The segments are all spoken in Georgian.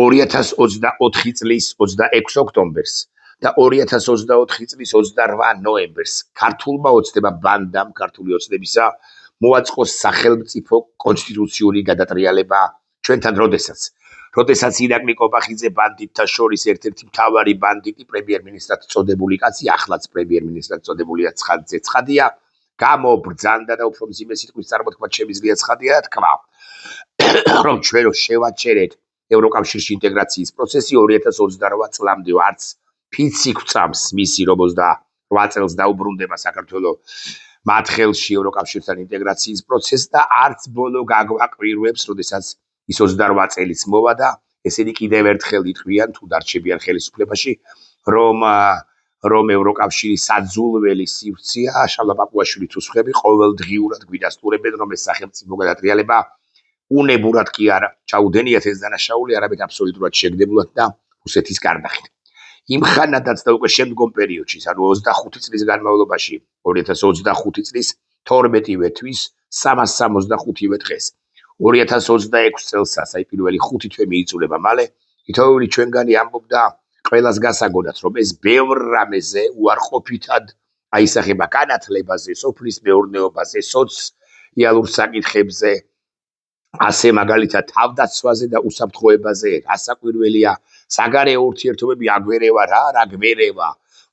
2024 წლის 26 ოქტომბერს და 2024 წლის 28 ნოემბერს ქართულმა ოცნებამ ბანდამ ქართული ოცნებისა მოაწყო სახელმწიფო კონსტიტუციური გადატრიალება ჩვენთან როდესაც ირაკლი კობახიძე ბანდიტთა შორის ერთ-ერთი მთავარი ბანდიტი პრემიერ-მინისტრად წოდებული კაცი ახლაც პრემიერ-მინისტრად წოდებულია ცხადია გამობრძანდა და უფრო მძიმე სიტყვის წარმოთქმად შემიძლია ცხადია თქვა რომ ჩვენ შევაჩერეთ ევროკავშირში ინტეგრაციის პროცესი 2028 წლამდე არც ფიცი გვწამს მისი რომ 28 წელს დაუბრუნდება საქართველოს მათ ხელში ევროკავშირთან ინტეგრაციის პროცესს და არც ბოლო გაგვაკვირვებს, როდესაც ის 28 წელიც მოვა და ესენი კიდევ ერთხელ იტყვიან თუ დარჩებიან ხელისუფლებაში, რომ ევროკავშირის საძულველი სივრცეა, შალვა პაპუაშვილი თუ სხვები ყოველდღიურად გვიდასტურებენ, რომ ეს სახელმწიფო გადატრიალება უნებურად კი არა ჩაუდენიათ ეს დანაშაული, არამედ აბსოლუტურად შეგდებულად და რუსეთის კარნახით. იმ ხანადაც და უკვე შემდგომ პერიოდში, ანუ 25 წლის განმავლობაში, 2025 წლის 12-ვე თვის 365-ვე დღეს, 2026 წელსაც, აი პირველი 5 თვე მიიწურება მალე, თითოეული ჩვენგანი ამბობდა ყველას გასაგონად, რომ ეს ბევრ რამეზე უარყოფითად აისახება განათლებაზე, სოფლის მეურნეობაზე, სოციალურ საკითხებზე, ასე მაგალითად თავდაცვაზე და უსაფრთხოებაზე, რასაკვირველია, საგარეო ურთიერთობები აგვერევა რა გვერევა.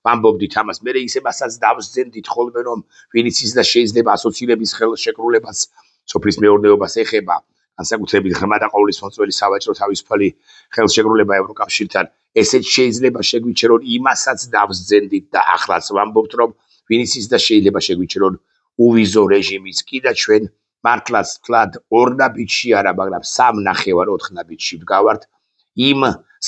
ვამბობდით ამას, მე ისე მასაც დავსძენდით ხოლმე, რომ ვინც ის და შეიძლება ასოცირების ხელშეკრულებას სოფლის მეურნეობას ეხება, განსაკუთრებით ღრმა და ყოვლისმომწვევი სავაჭრო თავისუფალი ხელშეკრულება ევროკავშირთან, ესეც შეიძლება შეგვიჩერონ იმასაც დავსძენდით და ახლაც ვამბობთ, რომ ვინც ის და შეიძლება შეგვიჩერონ უვიზო რეჟიმიც კი და ჩვენ მართლაც ვთვლად 2 ნაბიჯში არა, მაგრამ 3.5-4 ნაბიჯში ვდგავართ იმ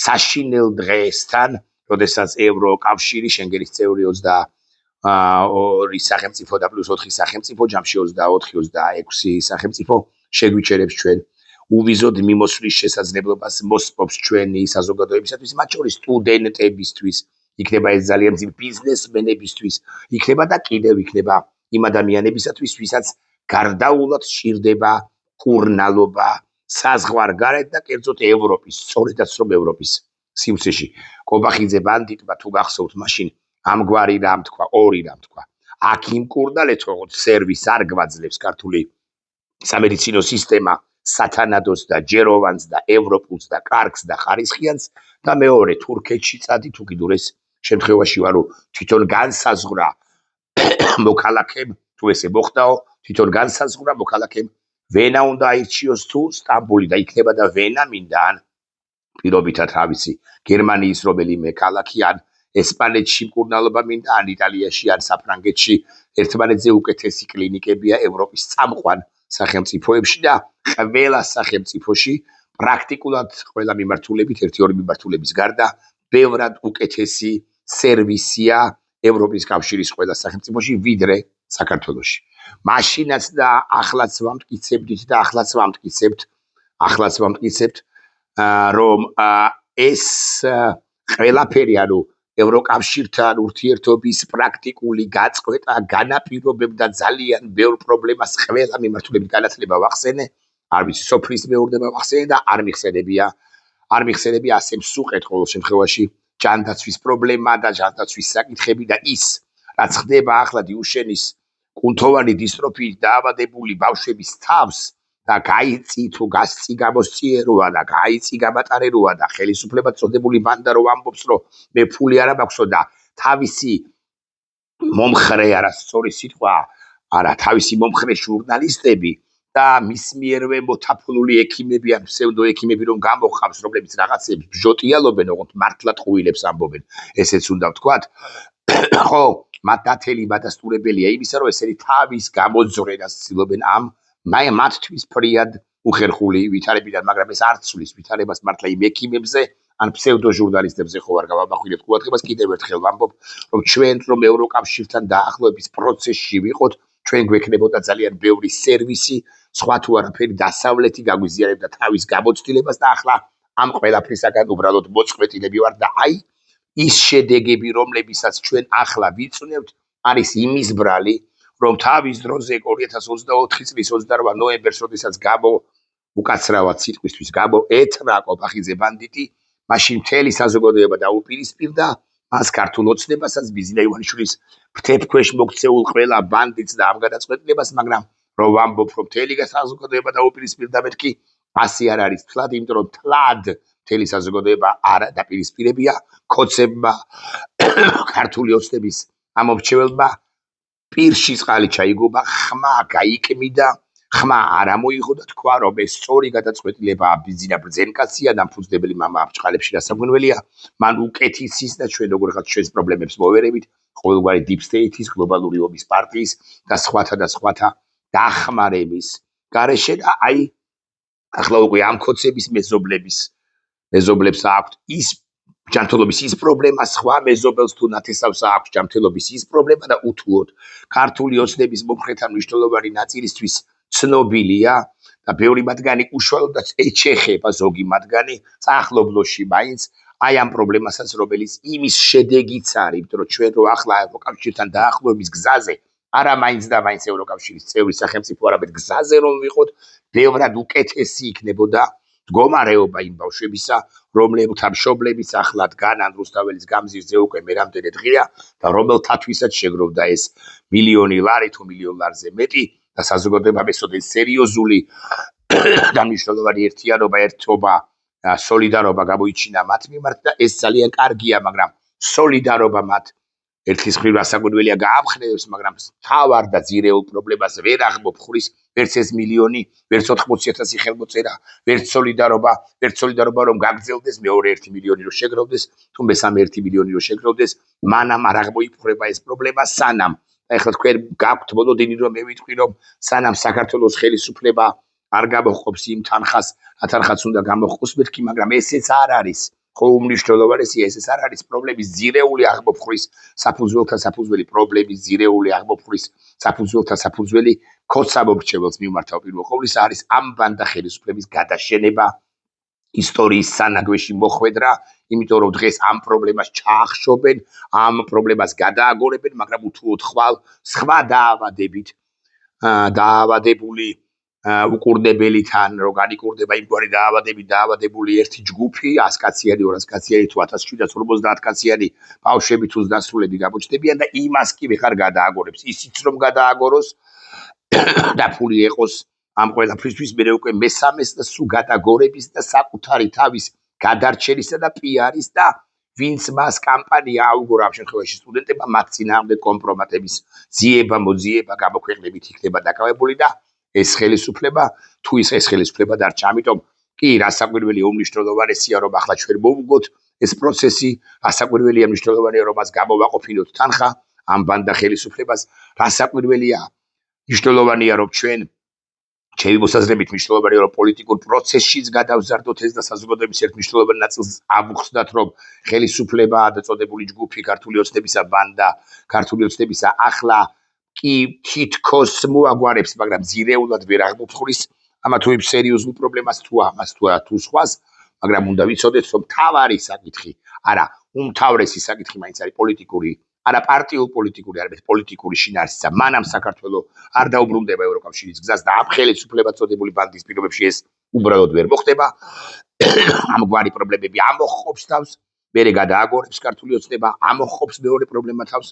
საშინელ დღესთან, როდესაც ევროკავშირი შენგენის წევრი 22 სახელმწიფო და პლუს 4 სახელმწიფო, ჯამში 24-26 სახელმწიფო შეგვიჩერებს ჩვენ უვიზოდ მიმოსვლის შესაძლებლობას მოსპობს ჩვენი საზოგადოებისათვის, მათ შორის სტუდენტებისთვის, იქნება ეს ძალიან მძიმე ბიზნესმენებისთვის, იქნება და კიდევ იქნება იმ ადამიანებისათვის, ვისაც გარდაულად სჭირდება კურნალობა საზღვარგარეთ და კერძოდ ევროპის, სწორედაც რომ ევროპის სივრცეში. კობახიძე ბანდიტმა თუ გახსოვთ მაშინ ამგვარი რამ თქვა, 2 რამ თქვა. აქ იმ კურნალეთ რომ სერვის არ გვაძლევს ქართული სამედიცინო სისტემა სათანადოს და ჯეროვანს და ევროპულს და კარგს და ხარისხიანს და მეორე თურქეთში წადი თუ კიდურეს შემთხვევაში ვარო თვითონ განსაზღვრა მოქალაქემ თუ ესე მოხდაო თვითონ განსაზღვრა მოქალაქემ ვენა უნდა აირჩიოს თუ სტამბული და იქნება და ვენა მინდა ან პირობითად ავიცი გერმანიის რომელიმე ქალაქი ან ესპანეთში მკურნალობა მინდა ან იტალიაში ან საფრანგეთში ერთმანეთზე უკეთესი კლინიკებია ევროპის წამყვან სახელმწიფოებში და ყველა სახელმწიფოში პრაქტიკულად ყველა მიმართულებით 1-2 მიმართულების გარდა ბევრად უკეთესი სერვისია ევროპის კავშირის ყველა სახელმწიფოში ვიდრე საქართველოში. მაშინაც და ახლაც ვამტკიცებდით და ახლაც ვამტკიცებთ რომ ეს ყველაფერი ანუ ევროკავშირთან ურთიერთობის პრაქტიკული გაწყვეტა განაპირობებდა ძალიან ბევრ პრობლემას ყველა მიმართულებით განათლება ვახსენე, არ ვიცი სოფლის მეურნეობა ვახსენე და არ მიხსენებია ასე მსუყეთ ყოველ შემთხვევაში ჯანდაცვის პრობლემა და ჯანდაცვის საკითხები და ის რაც ხდება ახლა დიუშენის კუნთოვანი დისტროფიით დაავადებული ბავშვების თავს და გაიწი თუ გასწი გამოსწიეროა და გაიწი გამატარეროა და ხელისუფლება წოდებული ბანდა რომ ამბობს რომ მე ფული არ მაქვსო და თავისი მომხრე არა სწორი სიტყვა არა თავისი მომხრე ჟურნალისტები და მის მიერვე მოთაფლული ექიმები ან ფსევდო ექიმები რომ გამოხავს რომლებიც რაღაცებს ბჟოტიალობენ ოღონდ მართლად ყუილებს ამბობენ ესეც უნდა ვთქვათ ხო მათ დათელი მადასტურებელია იმისა რომ ესენი თავის გამოძვრენას ცდილობენ ამ მათთვის ფრიად უხერხული ვითარებიდან, მაგრამ ეს არ ცვლის ვითარებას მართლა იმ ექიმებზე ან ფსევდო ჟურნალისტებზე ხო არ გავამახვილებთ ყურადღებას კიდევ ერთხელ ვამბობ რომ ჩვენ რომ ევროკავშირთან დაახლოების პროცესში ვიყოთ ჩვენ გვექნებოდა ძალიან ბევრი სერვისი სხვა თუ არაფერი დასავლეთი გაგვიზიარებდა თავის გამოცდილებას და ახლა ამ ყველაფრისაგან უბრალოდ მოწყვეტილები ვართ და აი ის შედეგები რომლებისაც ჩვენ ახლა ვიწვნევთ არის იმის ბრალი რომ თავის დროზე 2024 წლის 28 ნოემბერს, როდესაც უკაცრავად სიტყვისთვის გამო ეთრა კოპახიძე ბანდიტი მაშინ მთელი საზოგადოება დაუპირისპირდა მას ქართულ ოცნებასაც ბიზნა ივანიშვილის ფრთებქვეშ მოქცეულ ყველა ბანდიტს და ამ გადაწყვეტილებას, მაგრამ რომ ვამბობ რომ მთელი საზოგადოება დაუპირისპირდა მეთქი ასე არ არის თლად, იმიტომ რომ თლად მთელი საზოგადოება არ დაპირისპირებია ქოცებმა ქართული ოცნების ამომრჩეველმა პირში წყალი ჩაიგობა, ხმა გაიკმიდა, ხმა არ ამოიღო და თქვა რომ ეს სწორი გადაწყვეტილებაა, ბიზნა ბრძენკაცია, დამფუძნებელი მამა აფჭყალებში რასაგვენველია, მან უკეთისის და ჩვენ როგორღაც ჩვენს პრობლემებს მოვერებით, ყოველგვარი deep state-ის, გლობალური ომის პარტიის და სხვათა დახმარების გარეშე და აი ახლა უკვე ამ ქოცების მეზობლებს აქვთ ის ჯანმრთელობის ის პრობლემა, სხვა მეზობელს თუ ნათესავს აქვს ჯანმრთელობის ის პრობლემა და უთუოდ ქართული ოცნების მომხრეთა მნიშვნელოვანი ნაწილისთვის ცნობილია და ბევრი მათგანი უშუალოდ ეჩეხება ზოგი მათგანი სახლობლოში მაინც აი ამ პრობლემასაც, რომელიც იმის შედეგიც არის, იმიტომ რომ ჩვენ რო ახლა ევროკავშირთან დაახლოების გზაზე არა მაინც და მაინც ევროკავშირის წევრი სახელმწიფო, არამედ გზაზე რომ ვიყოთ, ბევრად უკეთესი იქნებოდა მდგომარეობა იმ ბავშვებისა, რომლებთა მშობლებიც ახლა დგანან რუსთაველის გამზირზე უკვე მე რამდენი დღეა და რომელთათვისაც შეგროვდა ეს მილიონი ლარი თუ მილიონ ლარზე მეტი და საზოგადოებამ ესოდეს სერიოზული და მნიშვნელოვანი ერთიანობა, ერთობა, სოლიდარობა გამოიჩინა მათ მიმართ და ეს ძალიან კარგია, მაგრამ სოლიდარობა მათ ერთხის მხრივ რასაკვირველია გაამხნევებს, მაგრამ თავარ და ძირეულ პრობლემას ვერ აღმოფხურის, ვერც ეს მილიონი, ვერც 80,000 ხელმოწერა, ვერც სოლიდარობა რომ გაგრძელდეს, მეორე 1 მილიონი რომ შეგროვდეს, თუ მესამე 1 მილიონი რომ შეგროვდეს, მანამ არ აღმოიფხვრება ეს პრობლემა, სანამ ეხლა თქვენ გაქვთ მოლოდინი რომ მე ვიტყვი რომ სანამ საქართველოს ხელისუფლება არ გამოჰყოფს იმ თანხას, ათანხაც უნდა გამოჰყოს მეთქი, მაგრამ ესეც არ არის ხო უმნიშვნელოვანესია, ეს არ არის პრობლემის ძირეული აღმოფხვრის საფუძველი პრობლემის ძირეული აღმოფხვრის საფუძველი ქოცამომრჩეველს მიმართავ პირველ ყოვლისა არის ამ ბანდა ხელისუფლების გადაშენება ისტორიის სანაგვეში მოხვედრა, იმიტომ რომ დღეს ამ პრობლემას ჩაახშობენ, ამ პრობლემას გადააგორებენ, მაგრამ უთუოდ ხვალ სხვა დაავადებული უკურდებელითან რო განიკურდება იმგვარი დაავადებული ერთი ჯგუფი 100 კაციანი 200 კაციანი თუ 1750 კაციანი ბავშვები თუ დასრულები გამოჩნდებიან და იმას კი ვეღარ გადააგორებს ისიც რომ გადააგოროს და ფული ეყოს ამ ყველაფრისთვის მე უკვე მესამეს და სულ გადაგორების და საკუთარი თავის გადარჩენისა და პიარის და ვინც მას კამპანია აუგურა ამ შემთხვევაში სტუდენტებმა მათ წინააღმდეგ კომპრომატების ძიება მოძიება გამოქვეყნებით იქნება დაკავებული და ეს ხელისუფლება თუ ეს ხელისუფლება დარჩა, ამიტომ კი რასაკვირველია უმნიშვნელოვანესია რომ ახლა ჩვენ მოვუგოთ ეს პროცესი, რასაკვირველია მნიშვნელოვანია რომ მას გამოვაყოფინოთ თანხა ამ ბანდა ხელისუფლებას, რასაკვირველია მნიშვნელოვანია რომ ჩვენ ჩემი მოსაზრებით მნიშვნელოვანია რომ პოლიტიკურ პროცესშიც გადავზარდოთ ეს და საზოგადოების ერთ მნიშვნელოვან ნაწილს ამოხსნათ რომ ხელისუფლება დაწოდებული ჯგუფი ქართული ოცნებისა ბანდა ქართული ოცნებისა ახლა კი თითქოს მოაგვარებს, მაგრამ ძირეულად ვერ აღმოფხურის ამა თუ იმ სერიოზულ პრობლემას თუ ამას თუ სხვას, მაგრამ უნდა ვიცოდეთ რომ თავარი საკითხი, არა, უმთავრესი საკითხი მაინც არის პოლიტიკური, არა პარტიულ პოლიტიკური, არამედ პოლიტიკური შინაარსისა. მანამ საქართველოს არ დაუბრუნდება ევროკავშირის გზას და ამ ხელისუფლება წოდებული ბანდის პირობებში ეს უბრალოდ ვერ მოხდება. ამგვარი პრობლემები ამოხობს თავს, მერე გადააგორებს ქართული ოცნება, ამოხობს მეორე პრობლემა თავს.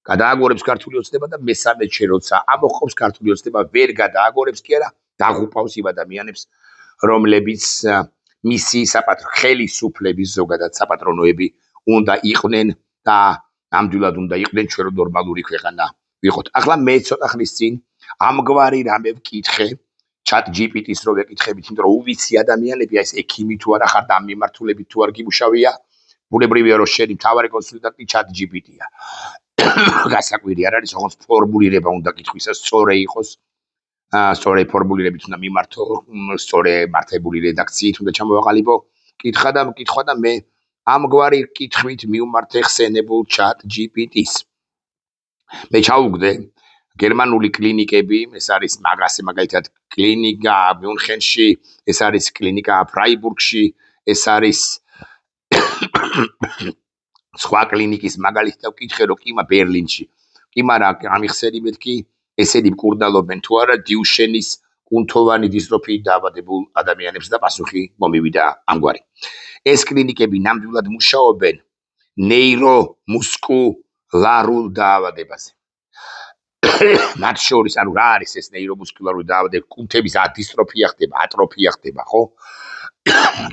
გადააგორებს ქართული ოცნება და მესამე როცა ამოხობს ქართული ოცნება ვერ გადააგორებს კი არა დაღუპავს იმ ადამიანებს რომლებიც მისი საპატრო ხელისუფლების ზოგადად საპატრონოები უნდა იყვნენ და ნამდვილად უნდა იყვნენ ჩვენ რომ ნორმალური ქვეყანა ვიყოთ. ახლა მე ცოტა ხნის წინ ამგვარი რამე ვკითხე chat GPT-ს რო ვეკითხებით, იმიტომ რომ უვიცი ადამიანები ეს ექიმი თუ არა ხარ და ამ მიმართულებით თუ არ გიმუშავია, ბუნებრივია რომ შენი მთავარი კონსულტანტი chat GPT-ია. გასაკვირი არ არის, ოღონდ ფორმულირება უნდა კითხვის, სწორი იყოს, სწორი ფორმულირებით უნდა მიმართო, სწორი მართებული რედაქციით უნდა ჩამოვაყალიბო, კითხვა და მე ამგვარი კითხვით მივმართე ხსენებულ chat GPT-ს. მე ჩაუგდე გერმანული კლინიკები, ეს არის მაგალითად კლინიკა მიუნხენში, ეს არის კლინიკა ფრაიბურგში, ეს არის სხვა კლინიკის მაგალითად ვკითხე რომ კი ბერლინში. კი მაგრამ ამიხსენი მეთქი ესენი მკურნალობენ თუ არა დიუშენის კუნთოვანი დისტროფიით დაავადებულ ადამიანებს და პასუხი მომივიდა ამგვარი. ეს კლინიკები ნამდვილად მუშაობენ ნეირომუსკულარულ დაავადებაზე. მათ შორის ანუ რა არის ეს ნეირომუსკულარული დაავადება? კუნთების დისტროფია ხდება, ატროფია ხდება, ხო?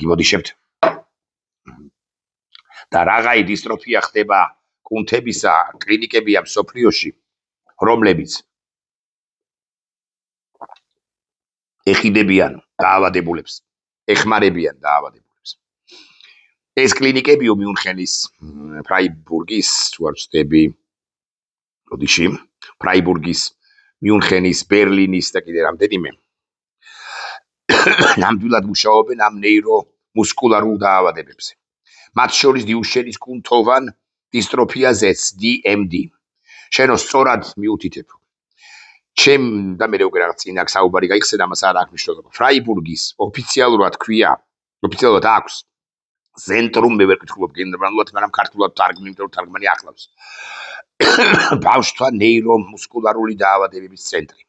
გიმოდიშებთ. და რაღაცა დისტროფია ხდება კუნთებისა, კლინიკებია მსოფლიოში, რომლებიც ეხიდებიან დაავადებულებს, ეხმარებიან დაავადებულებს. ეს კლინიკებიო მიუნხენის, ფრაიბურგის, თუ არ ვცდები, როდიში, ფრაიბურგის, მიუნხენის, ბერლინის და კიდე რამდენიმე ნამდვილად მუშაობენ ამ ნეირომუსკულარულ დაავადებებზე. მათ შორის დიუშენის კუნთოვან დისტროფიაზეც DMD. შენო სწორად მიუთითებ. ჩემ და მე როგორ რაღაც წინ აქ საუბარი გაიხსნა, ამას არ აქვს მნიშვნელობა. ფრაიბურგის ოფიციალურად ქვია, ოფიციალურად აქვს ცენტრუმ, მე ვერ კითხულობ გენერალურად, მაგრამ ქართულად თარგმანი ახლავს. ბავშვთა ნეირომუსკულარული დაავადებების ცენტრი.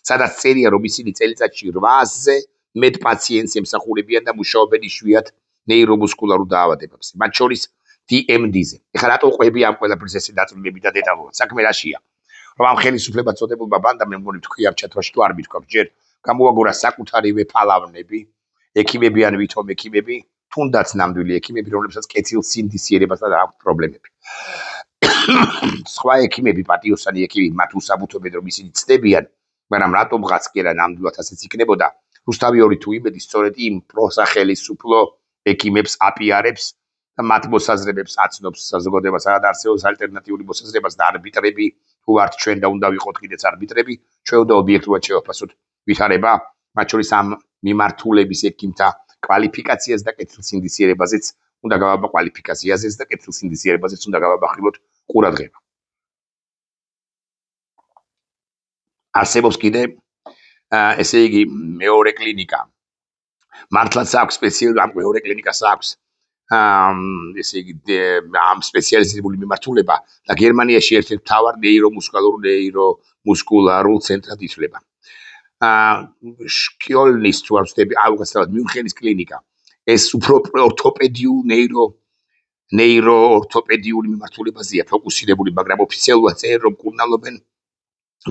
სადაც წერია, რომ ისინი წელიწადში 800-ზე მეტ პაციენტს ემსახურებიან და მუშაობენ იშვიათ ნეირომუსკულარულ დაავადებებზე, მათ შორის DMD-ზე. ეხლა რატო ყვები ამ ყველაფერს ესე დაწვრილებით და დეტალურად? საქმე რაშია? რომ ამ ხელისუფლებას წოდებულმა ბანდამ, მე მგონი თქვი ამ ჩათვაში თუ არ მithქვამთ ჯერ, გამოაგორა საკუთარივე ფალავნები, ექიმები ან ვითომ ექიმები, თუნდაც ნამდვილი ექიმები, რომლებსაც კეთილსინდისიერებასთან აქვს პრობლემები. სხვა ექიმები, პატიოსანი ექიმები, მათ უსაბუთობენ, რომ ისინი ცდებიან, მაგრამ რატომღაც კი არა ნამდვილად ასეც იქნებოდა. რუსთავი თუ იმედი სწორედ იმ პროსახელისუფლო ექიმებს აპიარებს და მათ მოსაზრებებს აცნობს საზოგადოებას, სადაც არსებობს ალტერნატიული მოსაზრებას და არბიტრები თუ ვართ ჩვენ და უნდა ვიყოთ კიდეც არბიტრები, ჩვენ უნდა ობიექტურად შევაფასოთ ვითარება, მათ შორის ამ მიმართულების ექიმთა კვალიფიკაციას და კეთილსინდისიერებაზეც უნდა კვალიფიკაციაზეც და კეთილსინდისიერებაზეც უნდა გავაბახილოთ ყურადღება. არსებობს კიდე ესე იგი მეორე კლინიკა. მართლაც აქვს სპეციალური ამ მეორე კლინიკას აქვს ესე იგი ამ სპეციალიზებული მიმართულება და გერმანიაში ერთ-ერთ მთავარ ნეირომუსკულარულ ცენტრად ითვლება. კიოლნის თუ არ ვცდები, აუგასტალად მიუნხენის კლინიკა. ეს უფრო ნეიროორთოპედიული მიმართულებაზეა ფოკუსირებული, მაგრამ ოფიციალურად წერენ, რომ კურნალობენ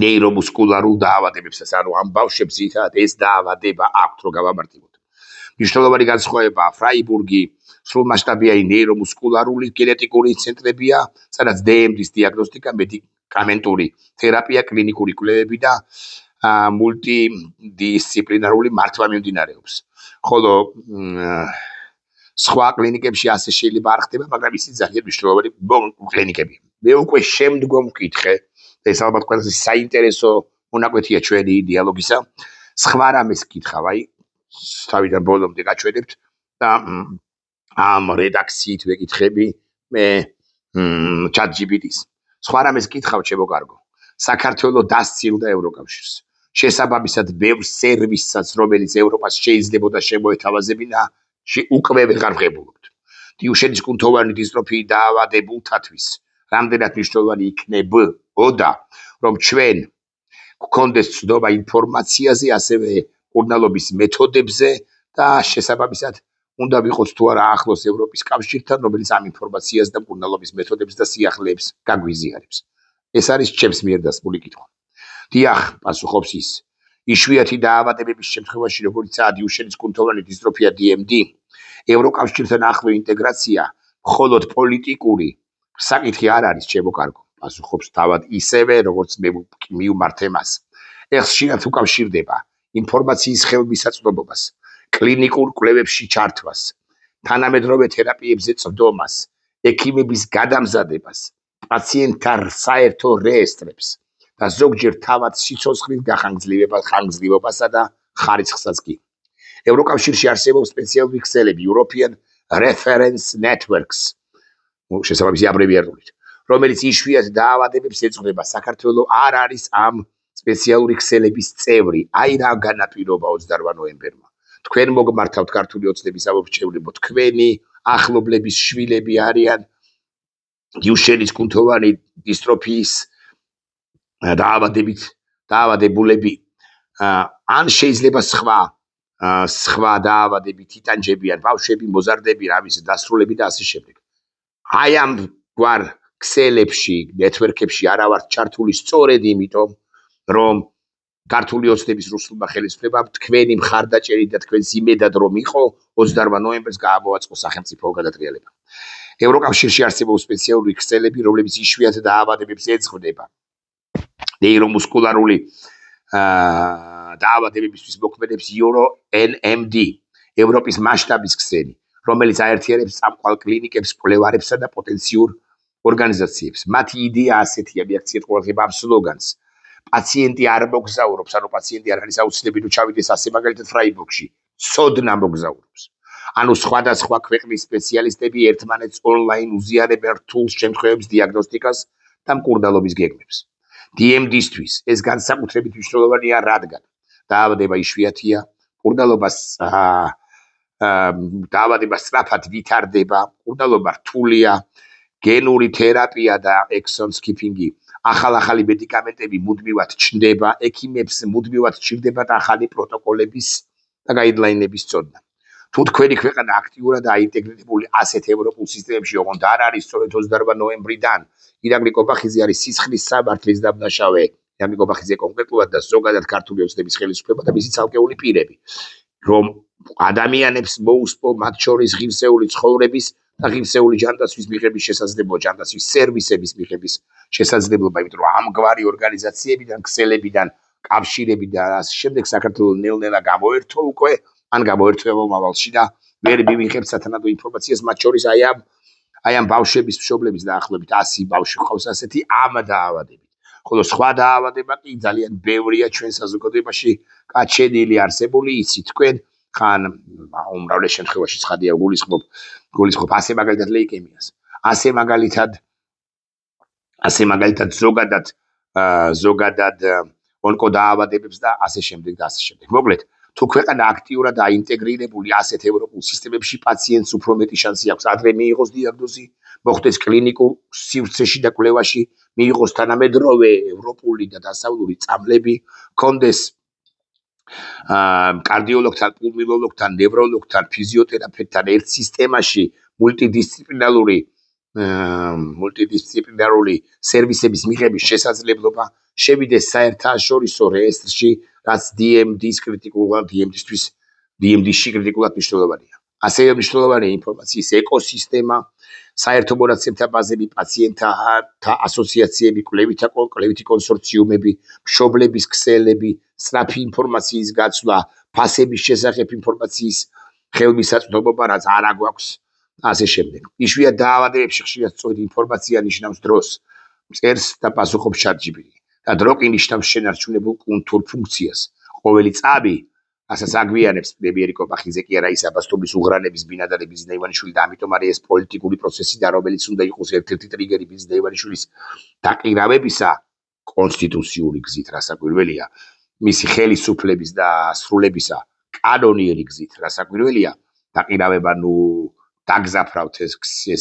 ნეირომუსკულარულ დაავადებებსაც, ანუ ამ ბავშვებს ძირითადად ეს დაავადება აქვთ, რომ გავამართლოთ. მნიშვნელოვანი განსხვავებაა ფრაიბურგი სრულმასშტაბიანი ნეირომუსკულარული გენეტიკური ცენტრებია, სადაც DMD-ის დიაგნოსტიკა, მედიკამენტური თერაპია, კლინიკური კვლევები და მულტიდისციპლინარული მართვა მიმდინარეობს. ხოლო სხვა კლინიკებში ასე შეიძლება არ ხდება, მაგრამ ისიც ძალიან მნიშვნელოვანი კლინიკებია. მე უკვე შემდგომ ვკითხე და ეს ალბათ ყველაზე საინტერესო მონაკვეთია ჩვენი დიალოგისა. სხვა რამეს გკითხავ, აი თავიდან ბოლომდე გაჩვენებთ და ამ რედაქციით ვეკითხები მე ChatGPT-ს. სხვა რამეს გკითხავ, ჩემო კარგო. საქართველოს დასცილდა ევროკავშირს. შესაბამისად ბევრ სერვისსაც, რომელიც ევროპას შეიძლებოდა შემოეთავაზებინა, უკვე ვეღარ ვღებულობთ. დიუშენის კუნთოვანი დისტროფიით დაავადებულთათვის რამდენად მნიშვნელოვანი იქნებოდა, რომ ჩვენ გქონდეს ცნობა ინფორმაციაზე, ასევე კურნალობის მეთოდებზე და შესაბამისად უნდა ვიყოთ თუ არა ახლოს ევროპის კავშირთან, რომელიც ამ ინფორმაციას და კურნალობის მეთოდებს და სიახლეებს გაგვიზიარებს. ეს არის ჩემს მიერ დასმული კითხვა. დიახ, პასუხობს ის. იშვიათი დაავადებების შემთხვევაში, როგორიცაა დიუშენის კუნთოვანი დისტროფია DMD, ევროკავშირთან ახლო ინტეგრაცია მხოლოდ პოლიტიკური საკითხი არ არის, ჩემო კარგო. პასუხობს თავად ისევე, როგორც მე მივმართ ემას. ეს ხშირად უკავშირდება ინფორმაციის ხელმისაწვდომობას, კლინიკურ კვლევებში ჩართვას, თანამედროვე თერაპიებზე წვდომას, ექიმების გადამზადებას, პაციენტთა საერთო რეესტრებს და ზოგჯერ თავად სიცოცხლის ხანგრძლივობასა და ხარისხსაც კი. ევროკავშირში არსებობს სპეციალური ქსელები European Reference Networks, შესაბამისი აბრევიატურით, რომელიც იშვიათ დაავადებებს ეძღვნება. საქართველოს არ არის ამ სპეციალური ქსელების წევრი. აი რა განაპირობა 28 ნოემბერმა. თქვენ მოგმართავთ ქართული ოცნების ამომრჩევლებო, თქვენი ახლობლების შვილები არიან დიუშენის კუნთოვანი დისტროფიის დაავადებულები. ან შეიძლება სხვა დაავადები, თიტანჯები ან ბავშვები, მოზარდები, რამის დასრულები და ასე შემდეგ. აი ამ გვარ ქსელებში, ნეტვერკებში არა ვართ ჩართული სწორედ იმიტომ, რომ ქართული ოცნების რუსულმა ხელისუფლებამ თქვენი მხარდაჭერი და თქვენს იმედად რომ იყო 28 ნოემბერს გამოაწყო სახელმწიფო გადატრიალება. ევროკავშირში არსებობს სპეციალური ქსელები, რომლებიც იშვიათ დაავადებებს ეძღვნება. ნეირომუსკულარული დაავადებებისთვის მოქმედებს EuroNMD, ევროპის მასშტაბის ქსელი, რომელიც აერთიანებს წამყვან კლინიკებს, კვლევარებსა და პოტენციურ ორგანიზაციებს. მათი იდეა ასეთია, მიაქციეთ ყურადღება ამ სლოგანს. პაციენტი არ მოგზაურობს, ანუ პაციენტი არ არის აუცილებელი რომ ჩავიდეს ასე მაგალითად ფრაიბურგში, ცოდნა მოგზაურობს. ანუ სხვადასხვა ქვეყნის სპეციალისტები ერთმანეთს ონლაინ უზიარებენ რთულ შემთხვევების დიაგნოსტიკას და მკურნალობის გეგმებს. DMD-ისთვის ეს განსაკუთრებით მნიშვნელოვანია, რადგან დაავადება იშვიათია, დაავადება სწრაფად ვითარდება, მკურნალობა რთულია, გენური თერაპია და exon skipping-ი, ახალი მედიკამენტები მუდმივად ჩნდება, ექიმებს მუდმივად ჩნდებათ ახალი პროტოკოლების და გაიდლაინების წოდნა. თუ თქვენი ქვეყანა აქტიურად აინტეგრირებული ასეთ ევროპულ სისტემებში, ოღონდ არ არის სწორედ 28 ნოემბრიდან, ირაკლი კობახიძე არის სისხლის სამართლის დამნაშავე, ირაკლი კობახიძე კონკრეტულად და ზოგადად ქართული ოცნების ხელისუფლება და მისი ცალკეული პირები, რომ ადამიანებს მოუსპო მათ შორის ღირსეული ცხოვრების და ღირსეული ჯანდაცვის მიღების შესაძლებლობა, ჯანდაცვის სერვისების მიღების შესაძლებლობა, იმიტომ რომ ამგვარი ორგანიზაციებიდან, ქსელებიდან, კავშირებიდან და ასე შემდეგ საქართველოს ნელ-ნელა გამოერთო უკვე, ან გამოერთვება მომავალში და ვერ მივიღებთ სათანადო ინფორმაციას, მათ შორის აი ამ ბავშვების მშობლების დაახლოებით 100 ბავშვი ყავს ასეთი ამ დაავადებით. ხოლო სხვა დაავადება კი ძალიან ბევრია ჩვენ საზოგადოებაში გაჩენილი, არსებული, იცით თქვენ, ხან უმრავლეს შემთხვევაში ცხადია გულისხმობ ასე მაგალითად ლეიკემიას, ასე მაგალითად ზოგადად ონკოდაავადებებს და ასე შემდეგ და ასე შემდეგ. მოკლედ, თუ ქვეყანა აქტიურად აინტეგრირებული ასეთ ევროპულ სისტემებში, პაციენტს უფრო მეტი შანსი აქვს ადრე მიიღოს დიაგნოზი, მოხდეს კლინიკურ სივრცეში და კვლევაში, მიიღოს თანამედროვე ევროპული და დასავლური წამლები, კონდეს კარდიოლოგთან, პულმონოლოგთან, ნევროლოგთან, ფიზიოთერაპევტთან ერთ სისტემაში მულტიდისციპლინარული სერვისების მიღების შესაძლებლობა, შევიდეს საერთაშორისო რეესტრში, რაც DMD-ში კრიტიკულად მნიშვნელოვანია. ასევე მნიშვნელოვანია ინფორმაციის ეკოსისტემა, საერთო მონაცემთა ბაზები, პაციენტთა ასოციაციები, კვლევითი კონსორციუმები, მშობლების ქსელები, სწრაფი ინფორმაციის გაცვლა, ფასების შესახებ ინფორმაციის ხელმისაწვდომობა, რაც არ აგვაქვს და ასე შემდეგ. იშვიათ დაავადებებში ხშირად სწორი ინფორმაცია ნიშნავს დროს, წერს და პასუხობს ChatGPT და დრო კი ნიშნავს შენარჩუნებულ კუნთურ ფუნქციას. ყოველი წამი ასაც აგვიანებს პრემიერი კობახიძე კი არა ის აბასთუმის უღრანების ბინადარების ზინა ივანიშვილი და ამიტომ არის ეს პოლიტიკური პროცესი და რომელიც უნდა იყოს ერთ-ერთი ტრიგერი ზინა ივანიშვილის დაყირავებისა კონსტიტუციური გზით, რასაკვირველია, მისი ხელისუფლების და სრულებისა კანონიერი გზით, რასაკვირველია, დაყირავება დაგზაფრავთ ეს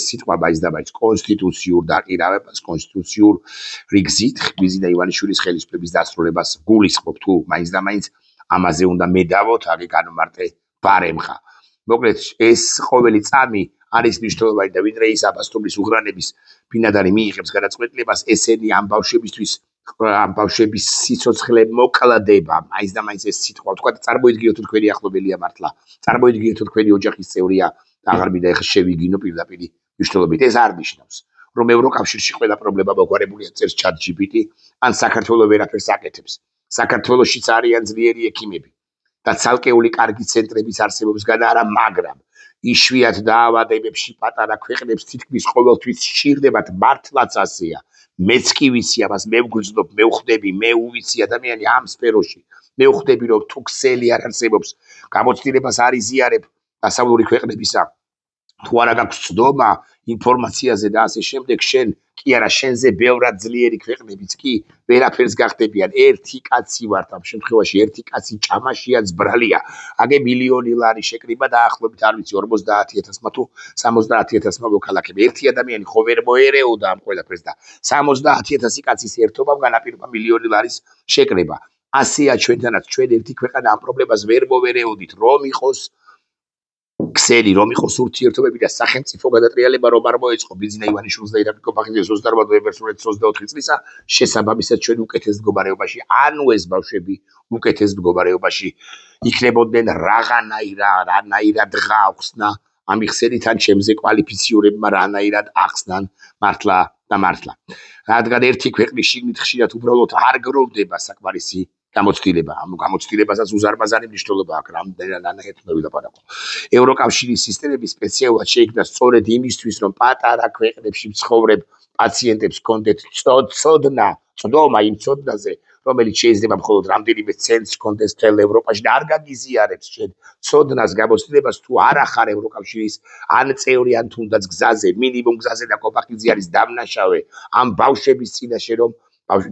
სიტყვა მაინც და მაინც კონსტიტუციურ დაყირავებას, კონსტიტუციურ რიგზით, ზინა ივანიშვილის ხელისუფლების დასრულებას გულისხმობ თუ მაინც და მაინც ამაზე უნდა მედავოთ, აგე განმარტე ბარემხა. მოკლედ, ეს ყოველი წამი არის მნიშვნელოვანი და ვიდრე ის აბასთუმის უღრანების ბინადარი მიიღებს გადაწყვეტილებას, ესენი ამ ბავშვების სიცოცხლე მოკლდება, მაინც და მაინც ეს სიტყვა, თქვა წარმოიდგინოთ თუ თქვენი ახლობელია მართლა, წარმოიდგინოთ თუ თქვენი ოჯახის წევრია და აღარ მინდა ეხლა შევიგინო პირდაპირ მნიშვნელობით. ეს არ ნიშნავს, რომ ევროკავშირში ყველა პრობლემა მოგვარებულია წერს ChatGPT, ან საქართველოს ვერაფერს აკეთებს. საქართველოშიც არიან ძლიერი ექიმები და ცალკეული კარგი ცენტრების არსებობისგან არა, მაგრამ იშვიათ დაავადებებში პატარა ქვეყნებს თითქმის ყოველთვის სჭირდებათ, მართლაც ასეა. მეც კი ვიცი ამას, მე ვგრძნობ, მე ვხვდები, მე უვიცი ადამიანი ამ სფეროში. მე ვხვდები, რომ თუ ქსელი არ არსებობს, გამოცდილებას არ იზიარებ დასავლური ქვეყნებისა, თუ არა გაქვს ცდომა ინფორმაციაზე და ასე შემდეგ, შენ კი არა, შენზე ბევრად ძლიერი ქვეყნებიც კი ვერაფერს გახდებიან. ერთი კაცი ვართ ამ შემთხვევაში, ერთი კაცი ჭამაშია, ძბრალია. აგე მილიონი ლარი შეკრიბა დაახლოებით, არ ვიცი, 50,000-მა თუ 70,000-მა მოქალაქეები. ერთი ადამიანი ხო ვერ მოერეოდა ამ ყველაფერს და 70,000 კაცის ერთობამ განაპირობა მილიონი ლარის შეკრება. ასეა ჩვენთანაც ჩვენ ერთი ქვეყანა ამ პრობლემას ვერ მოვერეოდით რომ იყოს ქსელი რომ იყოს ურთიერთობები და სახელმწიფო გადატრიალება რომ არ მოეწყო ბიზნა ივანიშვილს და ირაკლი კობახიძეს 28 ნოემბერს 2024 წლისა შესაბამისად ჩვენ უკეთეს მდგომარეობაში ანუ ეს ბავშვები უკეთეს მდგომარეობაში იქნებოდნენ რანაირად ხავხსნა ამიხსენით ან ჩემზე კვალიფიციურებმა რანაირად ახსნან მართლა და მართლა რადგან ერთი ქვეყნის შიგნით ხშირად უბრალოდ არ გროვდება საკმარისი გამოცდილება ამ გამოცდილებასაც უზარმაზარი მნიშვნელობა აქვს რამდენად ვილაპარაკო ევროკავშირის სისტემები სპეციალურად შეიქმნა სწორედ იმისთვის რომ პატარა ქვეყნებში მცხოვრებ პაციენტებს ჰქონდეთ წოდმა იმ წოდნაზე რომელიც შეიძლება მხოლოდ რამდენიმე ცენტს ჰქონდეს მთელ ევროპაში და არ გაგიზიარებს ჩვენ წოდნას გამოცდილებას თუ არ ახარ ევროკავშირის ან წევრი ან თუნდაც გზაზე მინიმუმ გზაზე და კობახიძე არის დამნაშავე ამ ბავშვების წინაშე რომ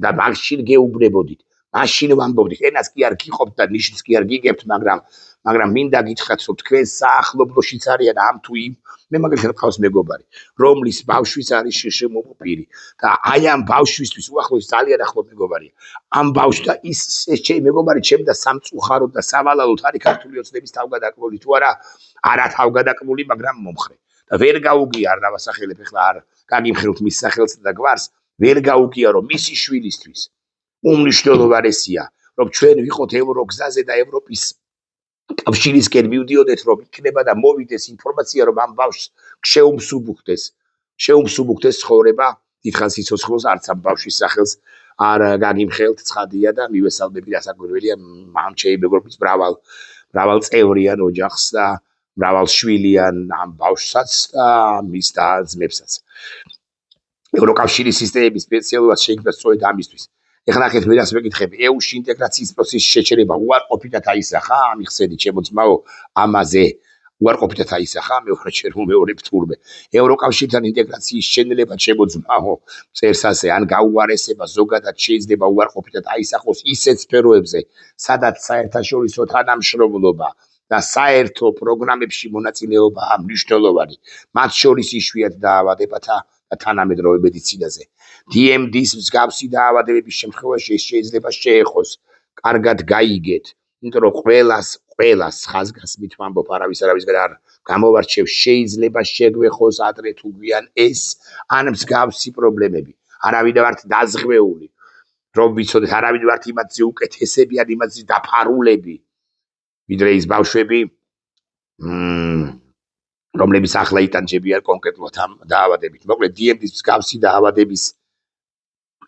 და მაშინ გეუბნებოდით მაშინ ვამბობდით ენას კი არ გიყოფთ და ნიშნს კი არ გიგებთ მაგრამ მინდა გითხრათ რომ თქვენ საახლობლოშიც არიან ამ თუ იმ მე მაგალითად ყავს მეგობარი რომლის ბავშვის არის შშმ პირი და აი ამ ბავშვისთვის უახლოეს ძალიან ახლო მეგობარია ამ ბავშვს და ის ჩემი მეგობარი ჩემ და სამწუხაროდ და სავალალოდ არის ქართული ოცნების თავგადაკმული თუ არა თავგადაკმული მაგრამ მომხრე და ვერ გაუგია არ დავასახელებ ეხლა არ გაგიმხრობთ მის სახელს და გვარს ვერ გაუგია რომ მისი შვილისთვის უმნიშვნელოვანესია რომ ჩვენ ვიყოთ ევროგზაზე და ევროპის კავშირისკენ მივდიოდეთ რომ იქნება და მოვიდეს ინფორმაცია რომ ამ ბავშვს შეუმსუბუქდეს ცხოვრება დიდხანს სიცოცხლოს არც ამ ბავშვის სახელს არ გაგიმხელთ ცხადია და მივესალმები რასაკვირველია ამ ჩემი მეგობრობის მრავალ წევრიან ოჯახს და მრავალ შვილიან ამ ბავშვსაც და მის და ძმებსაც ევროკავშირის სისტემების სპეციალურად შეიქმნა სწორედ ამისთვის ეხლა ნახეთ მე რას მეკითხები ეუში ინტეგრაციის პროცესის შეჩერება უარყოფითად აისახა ამიხსენით ჩემოძმაო ამაზე უარყოფითად აისახა მეორე ფთურმე ევროკავშირთან ინტეგრაციის შენელება ჩემოძმაო წერს ასე ან გაუარესება ზოგადად შეიძლება უარყოფითად აისახოს ისეთ სფეროებზე სადაც საერთაშორისო თანამშრომლობა და საერთო პროგრამებში მონაწილეობაა მნიშვნელოვანი მათ შორის იშვიათ დაავადებათა და თანამედროვე მედიცინაზე DMD-ს მსგავსი დაავადებების შემთხვევაში ეს შეიძლება შეეხოს კარგად გაიგეთ იმიტომ რომ ყველას ხაზგასმით ვამბობ არავისგან არ გამოვარჩევ შეიძლება შეგვეხოს ადრე თუ გვიან ეს ან მსგავსი პრობლემები არავინ ვართ დაზღვეული რომ ვიცოდეთ არავინ ვართ იმათზე უკეთესები ან იმათზე დაფარულები ვიდრე ის ბავშვები რომლებიც ახლა იტანჯებიან კონკრეტულად ამ დაავადებით მოკლედ DMD-ს მსგავსი დაავადების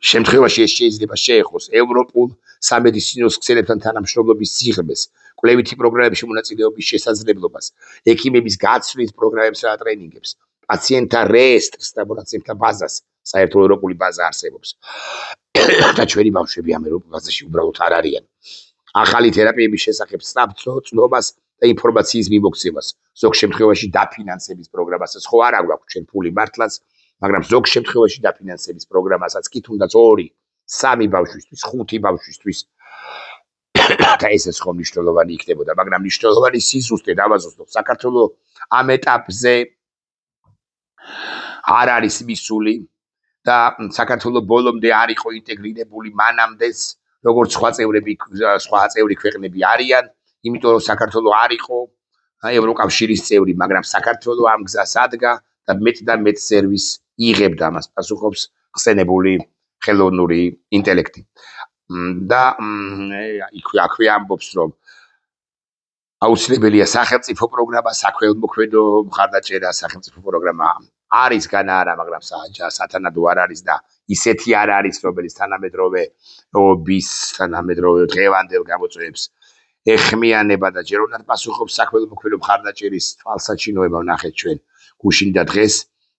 შემთხვევაში ეს შეიძლება შეეხოს ევროპულ სამედიცინო ქსელებთან თანამშრომლობის სიღრმეს, კვლევითი პროგრამებში მონაწილეობის შესაძლებლობას, ექიმების გაცვლის პროგრამებსა და ტრენინგებს, პაციენტთა რეესტრს და მონაცემთა ბაზას, საერთო ევროპული ბაზა არსებობს. და ჩვენი ბავშვები ამ ევროპულ ბაზაში უბრალოდ არ არიან. ახალი თერაპიების შესახებ სწრაფ ცნობას და ინფორმაციის მიმოქცევას, ზოგ შემთხვევაში დაფინანსების პროგრამასაც ხო არ აქვს ჩვენ ფული მართლაც, მაგრამ ზოგ შემთხვევაში დაფინანსების პროგრამასაც კი თუნდაც 2-3 ბავშვისთვის, 5 ბავშვისთვის და ესეც ხო მნიშვნელოვანი იქნებოდა, მაგრამ მნიშვნელოვანი სიზუსტე დავაზუსტოთ. საქართველოს ამ ეტაპზე არ არის მისული და საქართველოს ბოლომდე არ იყო ინტეგრირებული მანამდეც, როგორც სხვა წევრი ქვეყნები არიან, იმიტომ რომ საქართველოს არ იყო ევროკავშირის წევრი, მაგრამ საქართველოს ამ გზას ადგა და მეტ და მეტ სერვისს იღებდა ამას პასუხობს ხსენებული ხელოვნური ინტელექტი. და აქვე ამბობს რომ აუცილებელია სახელმწიფო პროგრამა, საქველმოქმედო მხარდაჭერა, სახელმწიფო პროგრამა არის განა არა, მაგრამ სათანადო არ არის და ისეთი არ არის, რომელიც თანამედროვე დღევანდელ გამოწვევებს ეხმიანება და ჯერ უნდა პასუხობს საქველმოქმედო მხარდაჭერის თვალსაჩინოება ვნახეთ ჩვენ გუშინ და დღეს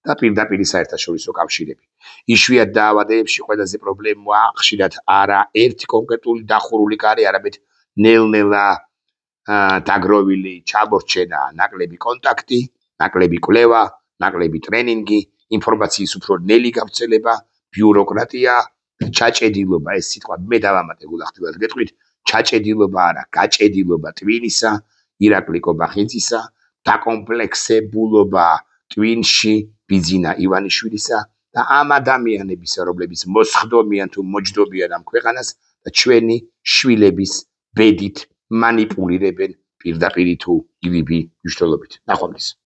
და პირდაპირ საერთაშორისო კავშირები. იშვიათ დაავადებებში ყველაზე პრობლემაა ხშირად არა ერთი კონკრეტული დახურული კარი, არამედ ნელ-ნელა დაგროვილი ჩამორჩენა, ნაკლები კონტაქტი, ნაკლები კვლევა, ნაკლები ტრენინგი, ინფორმაციის უფრო ნელი გავრცელება, ბიუროკრატია, ჩაჭედილობა, ეს სიტყვა მე დავამატე გულახდილად გეტყვით, ჩაჭედილობა არა, გაჭედილობა ტვინისა, ირაკლი კობახიძისა, დაკომპლექსებულობა ტვინში ბიძინა ივანიშვილისა და ამ ადამიანებისა, რომლებიც მოსხდომიან თუ მოჯდობიან ამ ქვეყანას და და ჩვენი შვილების ბედით მანიპულირებენ პირდაპირ თუ იგივი მნიშვნელობით. ნახვამდის.